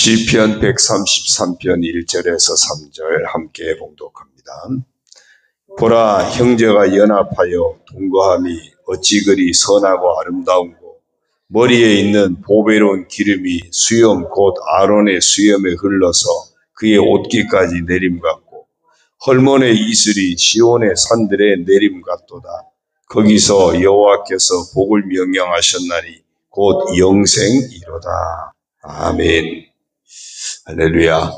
시편 133편 1절에서 3절 함께 봉독합니다. 보라, 형제가 연합하여 동거함이 어찌 그리 선하고 아름다운고, 머리에 있는 보배로운 기름이 수염 곧 아론의 수염에 흘러서 그의 옷깃까지 내림 같고, 헐몬의 이슬이 시온의 산들에 내림 같도다. 거기서 여호와께서 복을 명령하셨나니 곧 영생이로다. 아멘. 할렐루야.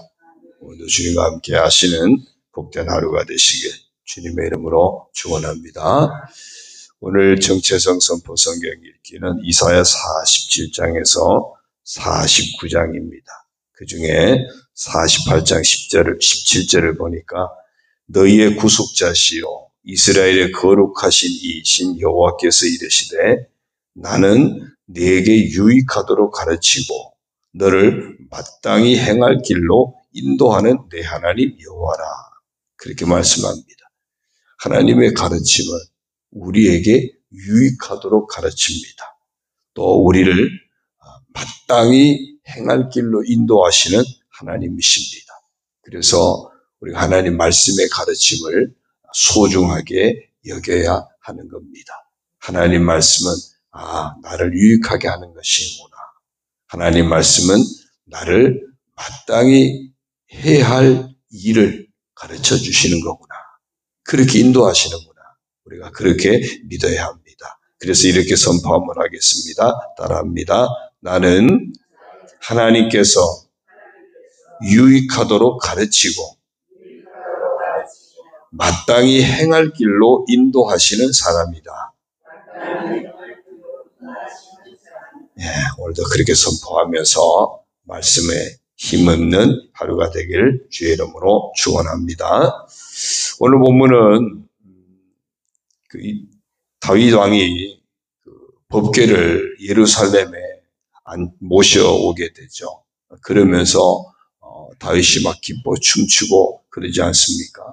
오늘도 주님과 함께 하시는 복된 하루가 되시길 주님의 이름으로 축원합니다. 오늘 정체성 선포 성경 읽기는 이사야 47장에서 49장입니다. 그 중에 48장 17절을 보니까 너희의 구속자시요 이스라엘의 거룩하신 이신 여호와께서 이르시되 나는 네게 유익하도록 가르치고 너를 마땅히 행할 길로 인도하는 내 하나님 여호와라. 그렇게 말씀합니다. 하나님의 가르침은 우리에게 유익하도록 가르칩니다. 또 우리를 마땅히 행할 길로 인도하시는 하나님이십니다. 그래서 우리가 하나님 말씀의 가르침을 소중하게 여겨야 하는 겁니다. 하나님 말씀은 나를 유익하게 하는 것이구나. 하나님 말씀은 나를 마땅히 해야 할 일을 가르쳐 주시는 거구나. 그렇게 인도하시는구나. 우리가 그렇게 믿어야 합니다. 그래서 이렇게 선포 한번 하겠습니다. 따라합니다. 나는 하나님께서 유익하도록 가르치고 마땅히 행할 길로 인도하시는 사람이다. 오늘도 그렇게 선포하면서 말씀에 힘없는 하루가 되길 주의 이름으로 축원합니다. 오늘 본문은 다윗 왕이 법궤를 예루살렘에 모셔오게 되죠. 그러면서 다윗이 막 기뻐 춤추고 그러지 않습니까?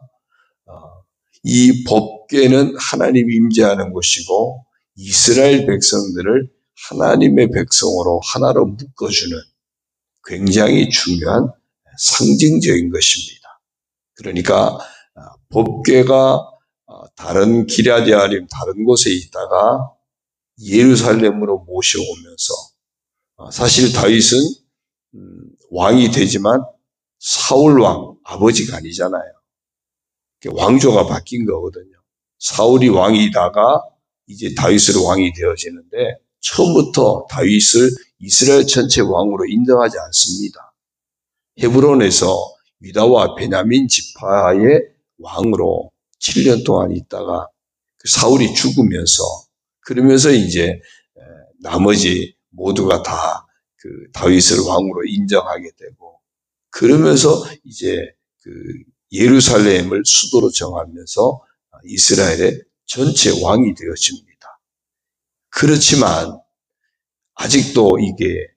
이 법궤는 하나님이 임재하는 곳이고 이스라엘 백성들을 하나님의 백성으로 하나로 묶어주는 굉장히 중요한 상징적인 것입니다. 그러니까 법궤가 다른 기럇 여아림 다른 곳에 있다가 예루살렘으로 모셔오면서 사실 다윗은 왕이 되지만 사울 왕 아버지가 아니잖아요. 왕조가 바뀐 거거든요. 사울이 왕이다가 이제 다윗으로 왕이 되어지는데 처음부터 다윗을 이스라엘 전체 왕으로 인정하지 않습니다. 헤브론에서 유다와 베냐민 지파의 왕으로 7년 동안 있다가 사울이 죽으면서 그러면서 이제 나머지 모두가 다 다윗을 왕으로 인정하게 되고 그러면서 이제 예루살렘을 수도로 정하면서 이스라엘의 전체 왕이 되어집니다. 그렇지만 아직도 이게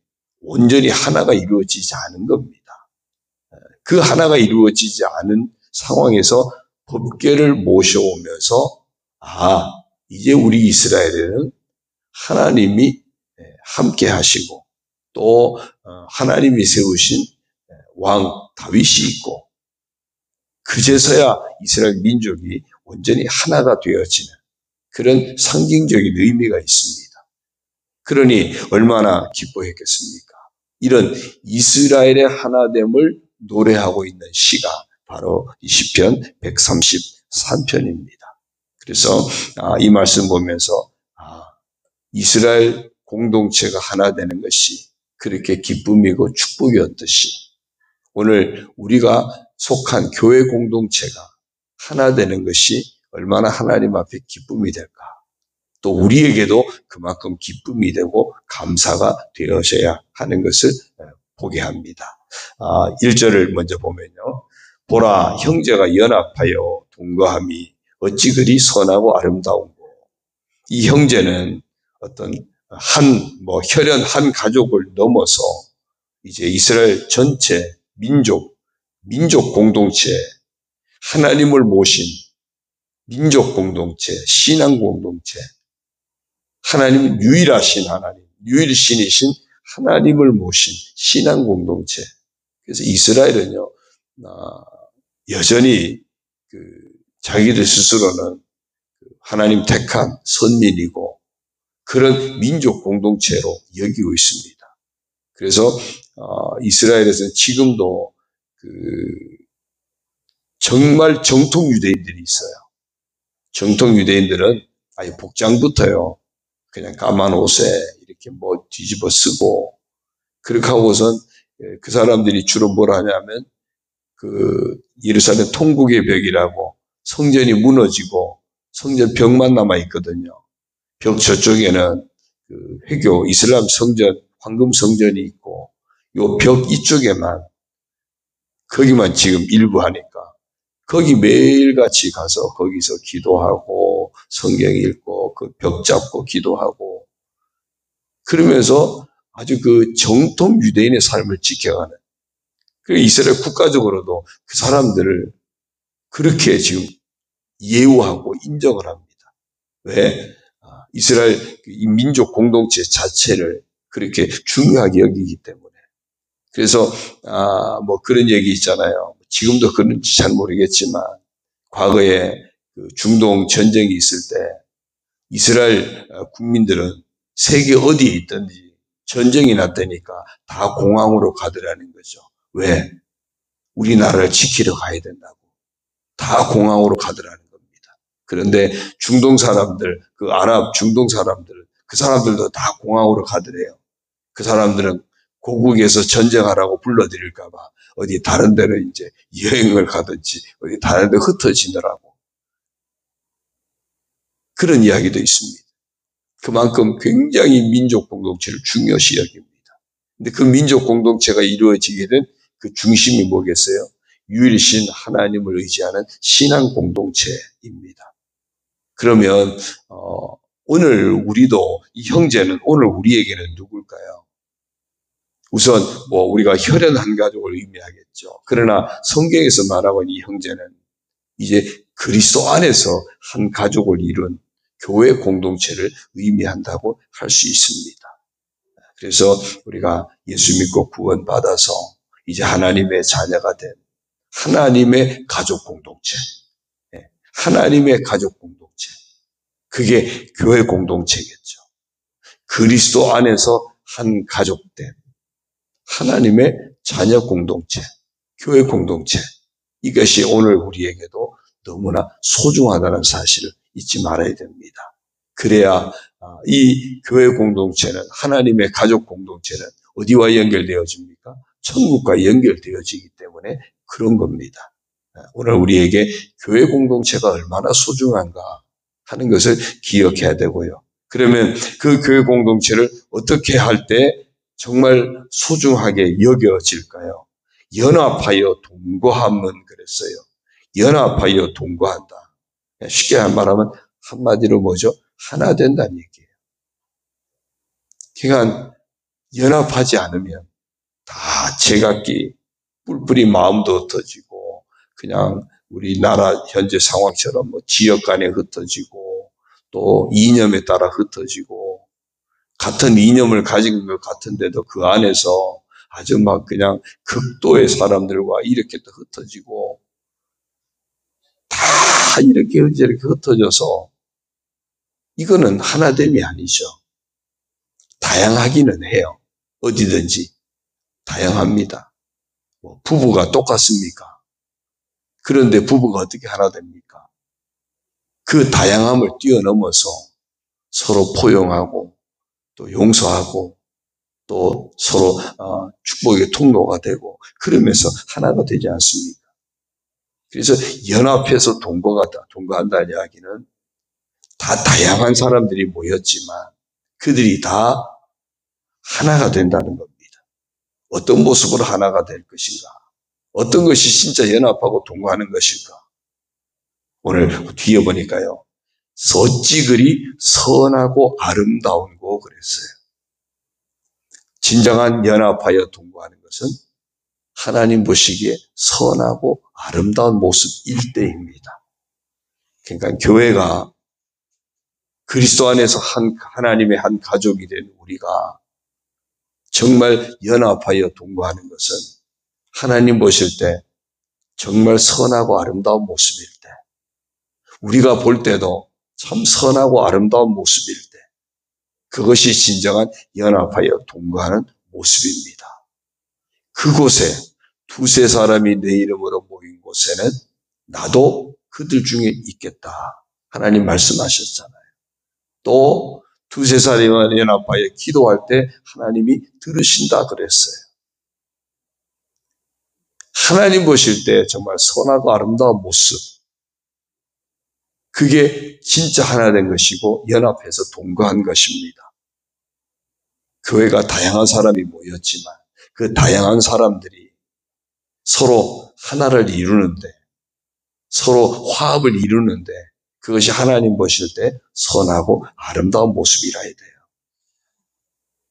온전히 하나가 이루어지지 않은 겁니다. 그 하나가 이루어지지 않은 상황에서 법궤를 모셔오면서 이제 우리 이스라엘에는 하나님이 함께 하시고 또 하나님이 세우신 왕 다윗이 있고 그제서야 이스라엘 민족이 온전히 하나가 되어지는 그런 상징적인 의미가 있습니다. 그러니 얼마나 기뻐했겠습니까? 이런 이스라엘의 하나됨을 노래하고 있는 시가 바로 이 시편 133편입니다. 그래서 이 말씀 보면서 이스라엘 공동체가 하나 되는 것이 그렇게 기쁨이고 축복이었듯이 오늘 우리가 속한 교회 공동체가 하나 되는 것이 얼마나 하나님 앞에 기쁨이 될까? 또 우리에게도 그만큼 기쁨이 되고 감사가 되어져야 하는 것을 보게 합니다. 1절을 먼저 보면요. 보라, 형제가 연합하여 동거함이 어찌 그리 선하고 아름다운고. 이 형제는 어떤 혈연 한 가족을 넘어서 이제 이스라엘 전체 민족 공동체, 하나님을 모신 민족 공동체, 신앙 공동체, 하나님 유일하신 하나님, 유일신이신 하나님을 모신 신앙 공동체, 그래서 이스라엘은요, 여전히 자기들 스스로는 하나님 택한 선민이고 그런 민족 공동체로 여기고 있습니다. 그래서 이스라엘에서는 지금도 정말 정통 유대인들이 있어요. 정통 유대인들은 아예 복장부터요, 그냥 까만 옷에 이렇게 뭐 뒤집어 쓰고, 그렇게 하고선 그 사람들이 주로 뭘 하냐면, 예루살렘 통곡의 벽이라고 성전이 무너지고 성전 벽만 남아 있거든요. 벽 저쪽에는 회교 이슬람 성전, 황금 성전이 있고, 요 벽 이쪽에만, 거기만 지금 일부 하니까, 거기 매일같이 가서 거기서 기도하고, 성경 읽고, 그 벽 잡고 기도하고, 그러면서 아주 정통 유대인의 삶을 지켜가는, 이스라엘 국가적으로도 그 사람들을 그렇게 지금 예우하고 인정을 합니다. 왜? 이스라엘 이 민족 공동체 자체를 그렇게 중요하게 여기기 때문에. 그래서 뭐 그런 얘기 있잖아요. 지금도 그런지 잘 모르겠지만 과거에 중동 전쟁이 있을 때 이스라엘 국민들은 세계 어디에 있든지 전쟁이 났다니까 다 공항으로 가더라는 거죠. 왜? 우리나라를 지키러 가야 된다고. 다 공항으로 가더라는 겁니다. 그런데 중동 사람들, 아랍 중동 사람들, 그 사람들도 다 공항으로 가더래요. 그 사람들은 고국에서 전쟁하라고 불러들일까봐 어디 다른 데로 이제 여행을 가든지 어디 다른 데 흩어지느라고. 그런 이야기도 있습니다. 그만큼 굉장히 민족 공동체를 중요시 여깁니다. 근데 그 민족 공동체가 이루어지게 된 그 중심이 뭐겠어요? 유일신 하나님을 의지하는 신앙 공동체입니다. 그러면 오늘 우리도 이 형제는 오늘 우리에게는 누굴까요? 우선 뭐 우리가 혈연 한 가족을 의미하겠죠. 그러나 성경에서 말하고 있는 이 형제는 이제 그리스도 안에서 한 가족을 이룬 교회 공동체를 의미한다고 할 수 있습니다. 그래서 우리가 예수 믿고 구원받아서 이제 하나님의 자녀가 된 하나님의 가족 공동체, 하나님의 가족 공동체, 그게 교회 공동체겠죠. 그리스도 안에서 한 가족된 하나님의 자녀 공동체, 교회 공동체, 이것이 오늘 우리에게도 너무나 소중하다는 사실을 잊지 말아야 됩니다. 그래야 이 교회 공동체는, 하나님의 가족 공동체는 어디와 연결되어집니까? 천국과 연결되어지기 때문에 그런 겁니다. 오늘 우리에게 교회 공동체가 얼마나 소중한가 하는 것을 기억해야 되고요. 그러면 그 교회 공동체를 어떻게 할 때 정말 소중하게 여겨질까요? 연합하여 동거함은 그랬어요. 연합하여 동거한다. 쉽게 말하면 한마디로 뭐죠? 하나 된다는 얘기예요. 그러니까 연합하지 않으면 다 제각기 뿔뿔이 마음도 흩어지고 그냥 우리나라 현재 상황처럼 뭐 지역 간에 흩어지고 또 이념에 따라 흩어지고 같은 이념을 가진 것 같은데도 그 안에서 아주 막 그냥 극도의 사람들과 이렇게 또 흩어지고 다 이렇게 흩어져서 이거는 하나됨이 아니죠. 다양하기는 해요. 어디든지 다양합니다. 뭐 부부가 똑같습니까? 그런데 부부가 어떻게 하나 됩니까? 그 다양함을 뛰어넘어서 서로 포용하고 또 용서하고 또 서로 축복의 통로가 되고 그러면서 하나가 되지 않습니까? 그래서 연합해서 동거한다는 이야기는 다 다양한 사람들이 모였지만 그들이 다 하나가 된다는 겁니다. 어떤 모습으로 하나가 될 것인가? 어떤 것이 진짜 연합하고 동거하는 것일까? 오늘 뒤에 보니까요. 어찌 그리 선하고 아름다운고 그랬어요. 진정한 연합하여 동거하는 것은 하나님 보시기에 선하고 아름다운 모습일 때입니다. 그러니까 교회가 그리스도 안에서 하나님의 한 가족이 된 우리가 정말 연합하여 동거하는 것은 하나님 보실 때 정말 선하고 아름다운 모습일 때, 우리가 볼 때도 참 선하고 아름다운 모습일 때, 그것이 진정한 연합하여 동거하는 모습입니다. 그곳에 두세 사람이 내 이름으로 모인 곳에는 나도 그들 중에 있겠다. 하나님 말씀하셨잖아요. 또 두세 사람이 연합하여 기도할 때 하나님이 들으신다 그랬어요. 하나님 보실 때 정말 선하고 아름다운 모습, 그게 진짜 하나 된 것이고 연합해서 동거한 것입니다. 교회가 다양한 사람이 모였지만 그 다양한 사람들이 서로 하나를 이루는데, 서로 화합을 이루는데, 그것이 하나님 보실 때 선하고 아름다운 모습이라야 돼요.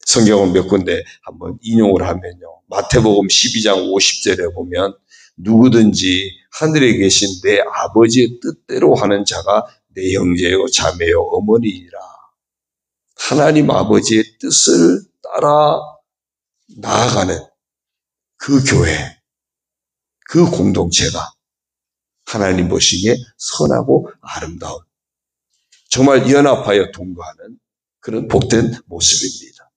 성경을 몇 군데 한번 인용을 하면요, 마태복음 12장 50절에 보면 누구든지 하늘에 계신 내 아버지의 뜻대로 하는 자가 내 형제요 자매요 어머니이라. 하나님 아버지의 뜻을 따라 나아가는 그 교회, 그 공동체가 하나님 보시기에 선하고 아름다운, 정말 연합하여 동거하는 그런 복된 모습입니다.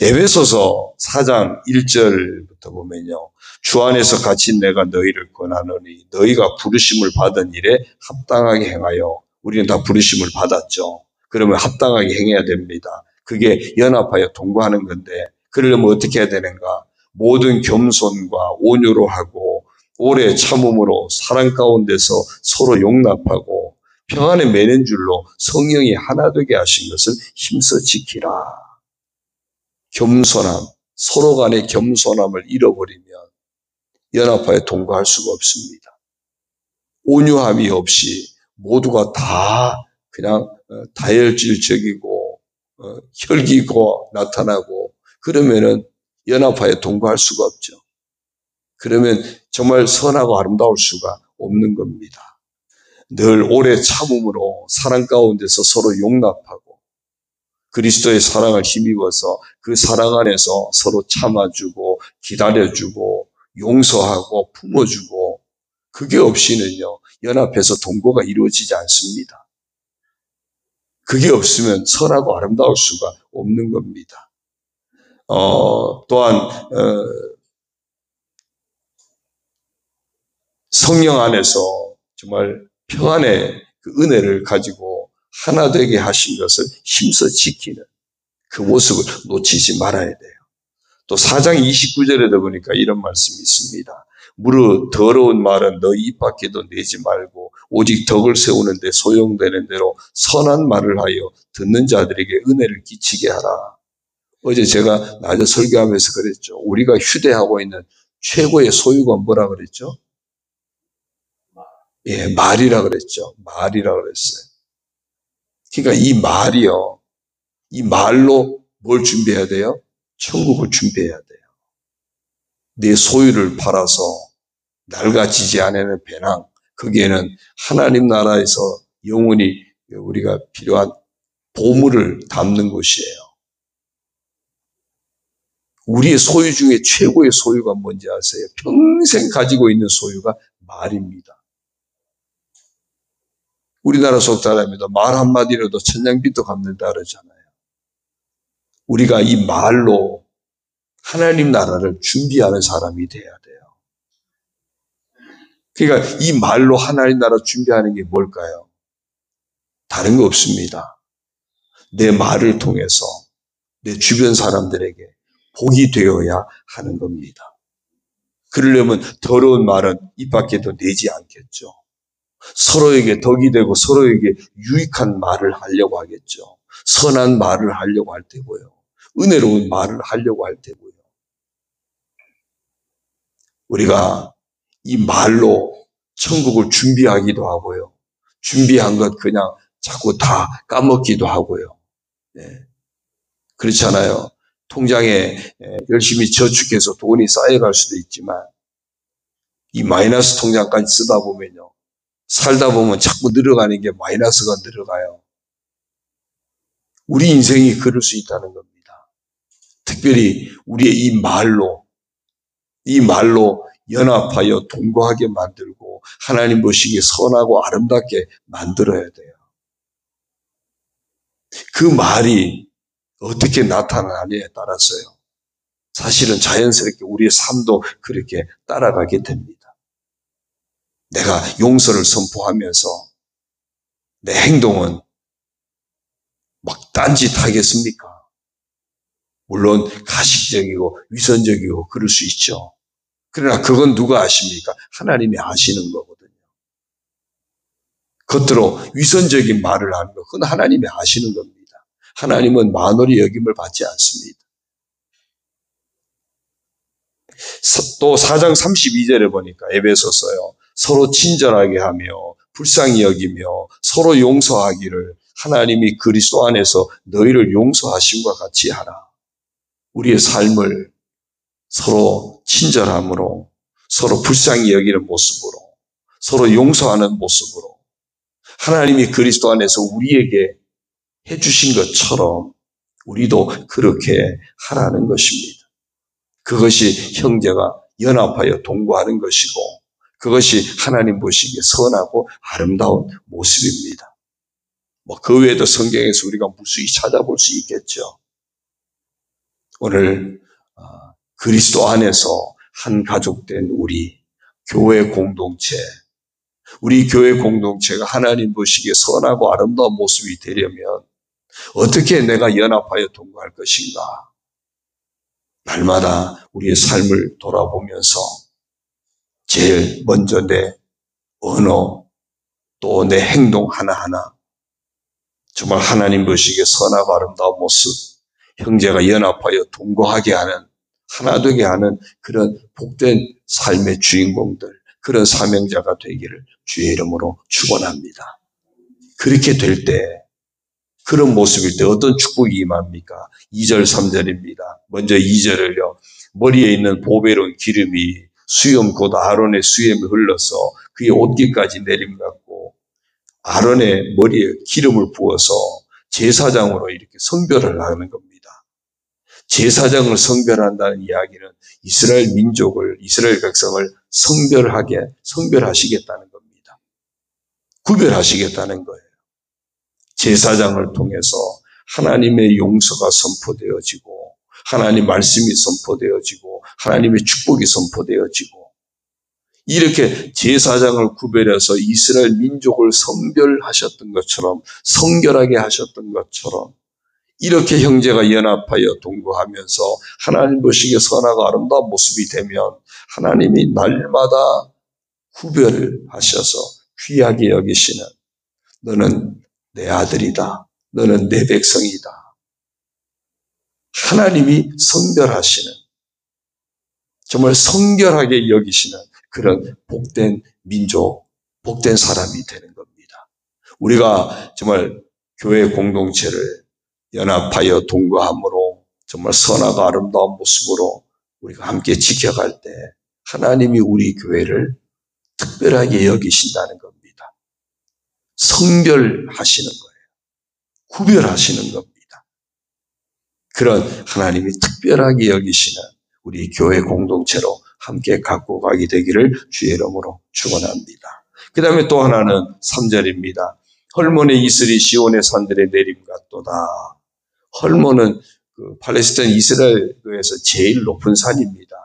에베소서 4장 1절부터 보면요, 주 안에서 갇힌 내가 너희를 권하노니 너희가 부르심을 받은 일에 합당하게 행하여, 우리는 다 부르심을 받았죠. 그러면 합당하게 행해야 됩니다. 그게 연합하여 동거하는 건데, 그러려면 어떻게 해야 되는가? 모든 겸손과 온유로 하고 오래 참음으로 사랑 가운데서 서로 용납하고 평안에 매는 줄로 성령이 하나 되게 하신 것을 힘써 지키라. 겸손함, 서로 간의 겸손함을 잃어버리면 연합하여 동거할 수가 없습니다. 온유함이 없이 모두가 다 그냥 다혈질적이고 혈기고 나타나고 그러면은 연합하여 동거할 수가 없죠. 그러면 정말 선하고 아름다울 수가 없는 겁니다. 늘 오래 참음으로 사랑 가운데서 서로 용납하고 그리스도의 사랑을 힘입어서 그 사랑 안에서 서로 참아주고 기다려주고 용서하고 품어주고, 그게 없이는요 연합해서 동거가 이루어지지 않습니다. 그게 없으면 선하고 아름다울 수가 없는 겁니다. 또한 성령 안에서 정말 평안의 그 은혜를 가지고 하나 되게 하신 것을 힘써 지키는 그 모습을 놓치지 말아야 돼요. 또 4장 29절에도 보니까 이런 말씀이 있습니다. 무릇 더러운 말은 너희 입 밖에도 내지 말고 오직 덕을 세우는 데 소용되는 대로 선한 말을 하여 듣는 자들에게 은혜를 끼치게 하라. 어제 제가 낮에 설교하면서 그랬죠. 우리가 휴대하고 있는 최고의 소유가 뭐라 그랬죠? 예, 말이라 그랬죠. 말이라 그랬어요. 그러니까 이 말이요, 이 말로 뭘 준비해야 돼요? 천국을 준비해야 돼요. 내 소유를 팔아서 낡아지지 않는 배낭, 거기에는 하나님 나라에서 영원히 우리가 필요한 보물을 담는 곳이에요. 우리의 소유 중에 최고의 소유가 뭔지 아세요? 평생 가지고 있는 소유가 말입니다. 우리나라 속담입니다. 말 한마디라도 천냥빚도 갚는다 그러잖아요. 우리가 이 말로 하나님 나라를 준비하는 사람이 돼야 돼요. 그러니까 이 말로 하나님 나라 준비하는 게 뭘까요? 다른 거 없습니다. 내 말을 통해서 내 주변 사람들에게 복이 되어야 하는 겁니다. 그러려면 더러운 말은 입 밖에도 내지 않겠죠. 서로에게 덕이 되고 서로에게 유익한 말을 하려고 하겠죠. 선한 말을 하려고 할 테고요. 은혜로운 말을 하려고 할 테고요. 우리가 이 말로 천국을 준비하기도 하고요. 준비한 것 그냥 자꾸 다 까먹기도 하고요. 네. 그렇잖아요. 통장에 열심히 저축해서 돈이 쌓여갈 수도 있지만 이 마이너스 통장까지 쓰다 보면요. 살다 보면 자꾸 늘어가는 게 마이너스가 늘어가요. 우리 인생이 그럴 수 있다는 겁니다. 특별히 우리의 이 말로 이 말로 연합하여 동거하게 만들고 하나님 보시기에 선하고 아름답게 만들어야 돼요. 그 말이 어떻게 나타나느냐에 따라서요. 사실은 자연스럽게 우리의 삶도 그렇게 따라가게 됩니다. 내가 용서를 선포하면서 내 행동은 막 딴짓하겠습니까? 물론 가식적이고 위선적이고 그럴 수 있죠. 그러나 그건 누가 아십니까? 하나님이 아시는 거거든요. 겉으로 위선적인 말을 하는 것, 그건 하나님이 아시는 겁니다. 하나님은 만월의 여김을 받지 않습니다. 또 4장 32절에 보니까 에베소서요. 서로 친절하게 하며 불쌍히 여기며 서로 용서하기를 하나님이 그리스도 안에서 너희를 용서하심과 같이 하라. 우리의 삶을 서로 친절함으로 서로 불쌍히 여기는 모습으로 서로 용서하는 모습으로 하나님이 그리스도 안에서 우리에게 해주신 것처럼 우리도 그렇게 하라는 것입니다. 그것이 형제가 연합하여 동거하는 것이고 그것이 하나님 보시기에 선하고 아름다운 모습입니다. 그 외에도 성경에서 우리가 무수히 찾아볼 수 있겠죠. 오늘 그리스도 안에서 한 가족된 우리 교회 공동체, 우리 교회 공동체가 하나님 보시기에 선하고 아름다운 모습이 되려면 어떻게 내가 연합하여 동거할 것인가? 날마다 우리의 삶을 돌아보면서 제일 먼저 내 언어 또 내 행동 하나하나 정말 하나님 보시기에 선하고 아름다운 모습, 형제가 연합하여 동거하게 하는 하나 되게 하는 그런 복된 삶의 주인공들, 그런 사명자가 되기를 주의 이름으로 축원합니다. 그렇게 될 때, 그런 모습일 때 어떤 축복이 임합니까? 2절 3절입니다. 먼저 2절을요. 머리에 있는 보배로운 기름이 수염 곧 아론의 수염에 흘러서 그의 옷깃까지 내림받고 아론의 머리에 기름을 부어서 제사장으로 이렇게 성별을 하는 겁니다. 제사장을 성별한다는 이야기는 이스라엘 민족을, 이스라엘 백성을 성별하시겠다는 겁니다. 구별하시겠다는 거예요. 제사장을 통해서 하나님의 용서가 선포되어지고 하나님 말씀이 선포되어지고 하나님의 축복이 선포되어지고 이렇게 제사장을 구별해서 이스라엘 민족을 성별하셨던 것처럼 성결하게 하셨던 것처럼 이렇게 형제가 연합하여 동거하면서 하나님 보시기에 선하고 아름다운 모습이 되면 하나님이 날마다 구별하셔서 귀하게 여기시는 너는 내 아들이다. 너는 내 백성이다. 하나님이 성별하시는 정말 성결하게 여기시는 그런 복된 민족, 복된 사람이 되는 겁니다. 우리가 정말 교회 공동체를 연합하여 동거함으로 정말 선하고 아름다운 모습으로 우리가 함께 지켜갈 때 하나님이 우리 교회를 특별하게 여기신다는 겁니다. 성별하시는 거예요. 구별하시는 겁니다. 그런 하나님이 특별하게 여기시는 우리 교회 공동체로 함께 갖고 가게 되기를 주의 이름으로 축원합니다. 그 다음에 또 하나는 3절입니다. 헐몬의 이슬이 시온의 산들에 내림 같도다. 헐몬은 팔레스타인 이스라엘에서 제일 높은 산입니다.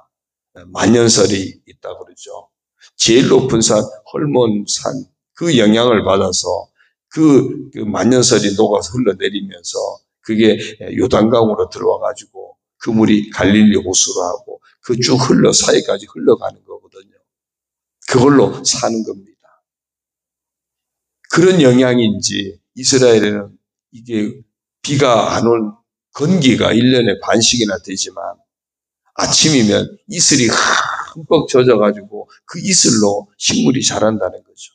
만년설이 있다고 그러죠. 제일 높은 산 헐몬산 그 영향을 받아서 그 만년설이 녹아서 흘러내리면서 그게 요단강으로 들어와가지고 그 물이 갈릴리 호수로 하고 그 쭉 흘러 사이까지 흘러가는 거거든요. 그걸로 사는 겁니다. 그런 영향인지 이스라엘에는 이게 비가 안 온 건기가 1년에 반씩이나 되지만 아침이면 이슬이 흠뻑 젖어가지고 그 이슬로 식물이 자란다는 거죠.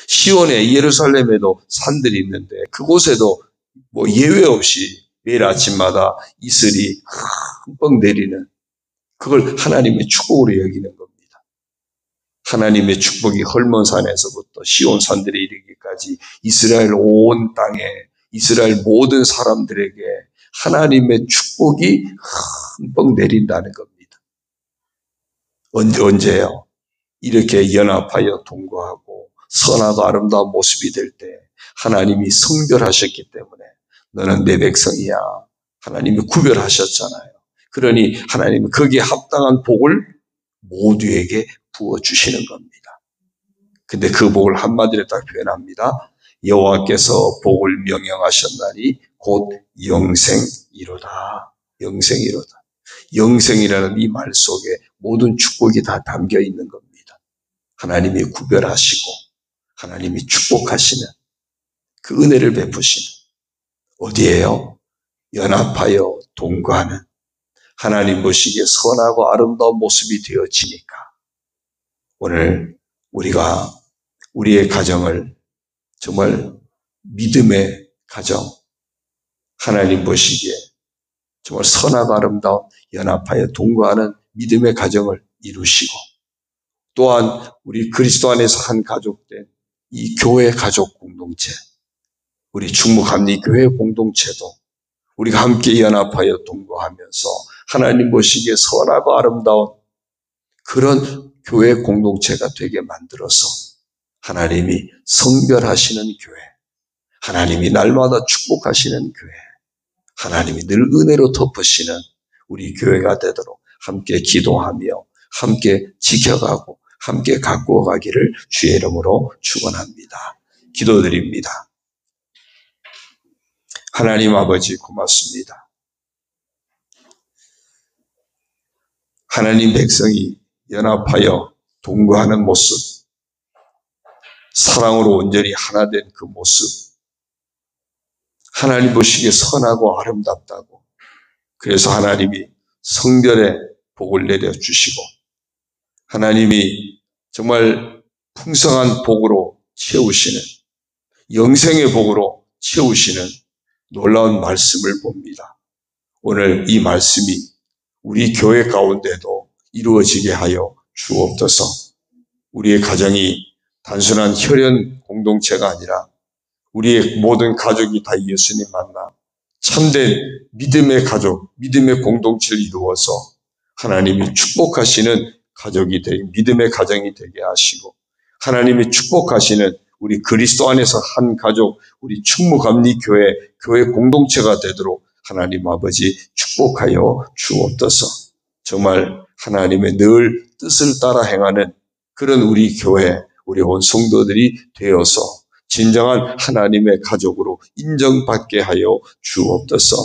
시온에 예루살렘에도 산들이 있는데 그곳에도 예외 없이 매일 아침마다 이슬이 흠뻑 내리는 그걸 하나님의 축복으로 여기는 겁니다. 하나님의 축복이 헐몬산에서부터 시온 산들에 이르기까지 이스라엘 온 땅에 이스라엘 모든 사람들에게 하나님의 축복이 흠뻑 내린다는 겁니다. 언제요? 이렇게 연합하여 동거하고 선하고 아름다운 모습이 될 때 하나님이 성별하셨기 때문에 너는 내 백성이야. 하나님이 구별하셨잖아요. 그러니 하나님은 거기에 합당한 복을 모두에게 부어주시는 겁니다. 근데 그 복을 한마디로 딱 표현합니다. 여호와께서 복을 명령하셨나니 곧 영생이로다. 영생이로다. 영생이라는 이 말 속에 모든 축복이 다 담겨 있는 겁니다. 하나님이 구별하시고 하나님이 축복하시는 그 은혜를 베푸시는 어디에요? 연합하여 동거하는 하나님 보시기에 선하고 아름다운 모습이 되어지니까 오늘 우리가 우리의 가정을 정말 믿음의 가정, 하나님 보시기에 정말 선하고 아름다운 연합하여 동거하는 믿음의 가정을 이루시고 또한 우리 그리스도 안에서 한 가족된 이 교회 가족 공동체, 우리 충무감리 교회 공동체도 우리가 함께 연합하여 동거하면서 하나님 보시기에 선하고 아름다운 그런 교회 공동체가 되게 만들어서 하나님이 성별하시는 교회, 하나님이 날마다 축복하시는 교회, 하나님이 늘 은혜로 덮으시는 우리 교회가 되도록 함께 기도하며 함께 지켜가고 함께 가꾸어 가기를 주의 이름으로 축원합니다. 기도드립니다. 하나님 아버지 고맙습니다. 하나님 백성이 연합하여 동거하는 모습, 사랑으로 온전히 하나 된 그 모습, 하나님 보시기에 선하고 아름답다고 그래서 하나님이 성별의 복을 내려주시고 하나님이 정말 풍성한 복으로 채우시는 영생의 복으로 채우시는 놀라운 말씀을 봅니다. 오늘 이 말씀이 우리 교회 가운데도 이루어지게 하여 주옵소서. 우리의 가정이 단순한 혈연 공동체가 아니라 우리의 모든 가족이 다 예수님 만나 참된 믿음의 가족, 믿음의 공동체를 이루어서 하나님이 축복하시는 가족이 되게 믿음의 가정이 되게 하시고 하나님이 축복하시는 우리 그리스도 안에서 한 가족, 우리 충무감리교회 교회 공동체가 되도록 하나님 아버지 축복하여 주옵소서. 정말 하나님의 늘 뜻을 따라 행하는 그런 우리 교회, 우리 온 성도들이 되어서 진정한 하나님의 가족으로 인정받게 하여 주옵소서.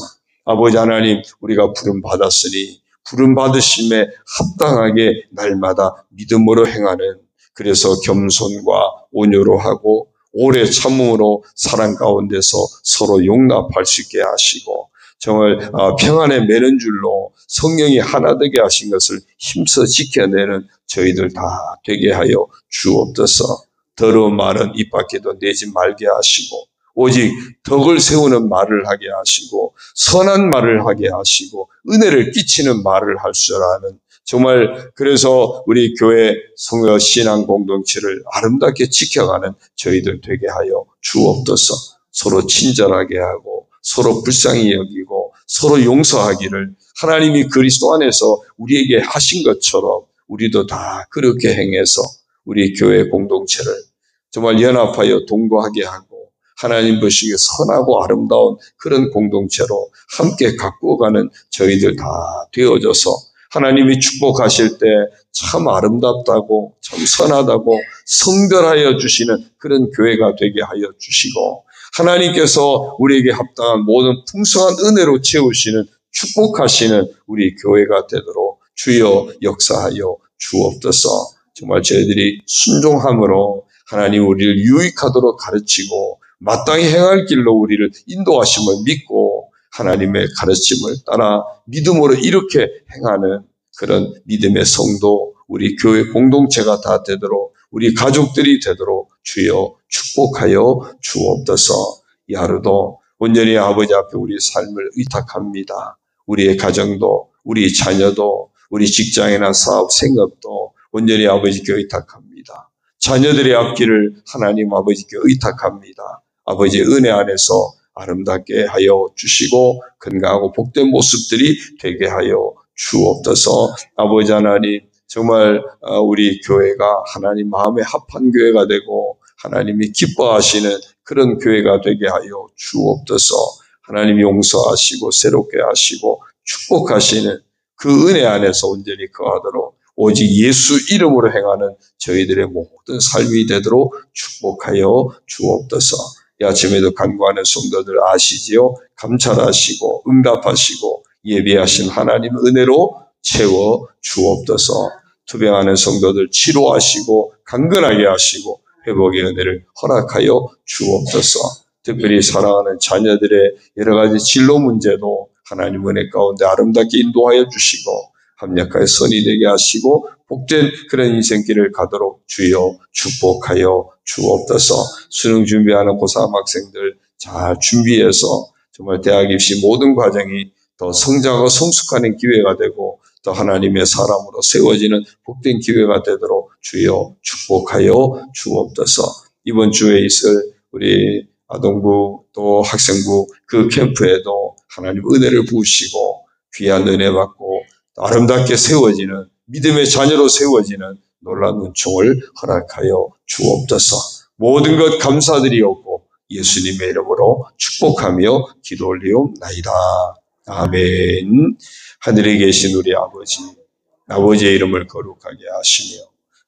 아버지 하나님, 우리가 부름 받았으니 부름 받으심에 합당하게 날마다 믿음으로 행하는 그래서 겸손과 온유로 하고 오래 참음으로 사랑 가운데서 서로 용납할 수 있게 하시고 정말 평안에 매는 줄로 성령이 하나 되게 하신 것을 힘써 지켜내는 저희들 다 되게 하여 주옵소서. 더러운 말은 입 밖에도 내지 말게 하시고 오직 덕을 세우는 말을 하게 하시고 선한 말을 하게 하시고 은혜를 끼치는 말을 할 줄 아는 정말 그래서 우리 교회 성도 신앙 공동체를 아름답게 지켜가는 저희들 되게 하여 주옵소서. 서로 친절하게 하고 서로 불쌍히 여기고 서로 용서하기를 하나님이 그리스도 안에서 우리에게 하신 것처럼 우리도 다 그렇게 행해서 우리 교회 공동체를 정말 연합하여 동거하게 하고 하나님 보시기에 선하고 아름다운 그런 공동체로 함께 가꾸어가는 저희들 다 되어져서 하나님이 축복하실 때 참 아름답다고 참 선하다고 성별하여 주시는 그런 교회가 되게 하여 주시고 하나님께서 우리에게 합당한 모든 풍성한 은혜로 채우시는 축복하시는 우리 교회가 되도록 주여 역사하여 주옵소서. 정말 저희들이 순종함으로 하나님 우리를 유익하도록 가르치고 마땅히 행할 길로 우리를 인도하심을 믿고 하나님의 가르침을 따라 믿음으로 이렇게 행하는 그런 믿음의 성도 우리 교회 공동체가 다 되도록 우리 가족들이 되도록 주여 축복하여 주옵소서. 이 하루도 온전히 아버지 앞에 우리 삶을 의탁합니다. 우리의 가정도 우리 자녀도 우리 직장이나 사업 생업도 온전히 아버지께 의탁합니다. 자녀들의 앞길을 하나님 아버지께 의탁합니다. 아버지의 은혜 안에서 아름답게 하여 주시고 건강하고 복된 모습들이 되게 하여 주옵소서. 아버지 하나님 정말 우리 교회가 하나님 마음에 합한 교회가 되고 하나님이 기뻐하시는 그런 교회가 되게 하여 주옵소서. 하나님이 용서하시고 새롭게 하시고 축복하시는 그 은혜 안에서 온전히 거하도록 오직 예수 이름으로 행하는 저희들의 모든 삶이 되도록 축복하여 주옵소서. 이 아침에도 간구하는 성도들 아시지요? 감찰하시고 응답하시고 예비하신 하나님 은혜로 채워 주옵소서. 투병하는 성도들 치료하시고 강건하게 하시고 회복의 은혜를 허락하여 주옵소서. 특별히 사랑하는 자녀들의 여러 가지 진로 문제도 하나님 은혜 가운데 아름답게 인도하여 주시고 합력하여 선이 되게 하시고 복된 그런 인생길을 가도록 주여 축복하여 주옵소서. 수능 준비하는 고3 학생들 잘 준비해서 정말 대학 입시 모든 과정이 더 성장하고 성숙하는 기회가 되고 또 하나님의 사람으로 세워지는 복된 기회가 되도록 주여 축복하여 주옵소서. 이번 주에 있을 우리 아동부 또 학생부 그 캠프에도 하나님 은혜를 부으시고 귀한 은혜 받고 아름답게 세워지는 믿음의 자녀로 세워지는 놀라운 은총을 허락하여 주옵소서. 모든 것 감사드리옵고 예수님의 이름으로 축복하며 기도 올리옵나이다. 아멘. 하늘에 계신 우리 아버지, 아버지의 이름을 거룩하게 하시며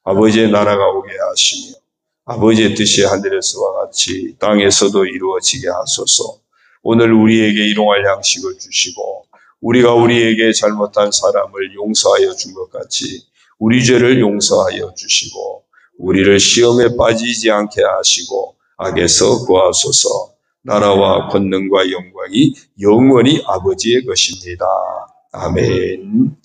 아버지의 나라가 오게 하시며 아버지의 뜻이 하늘에서와 같이 땅에서도 이루어지게 하소서. 오늘 우리에게 일용할 양식을 주시고 우리가 우리에게 잘못한 사람을 용서하여 준 것 같이 우리 죄를 용서하여 주시고 우리를 시험에 빠지지 않게 하시고 악에서 구하소서. 나라와 권능과 영광이 영원히 아버지의 것입니다. 아멘.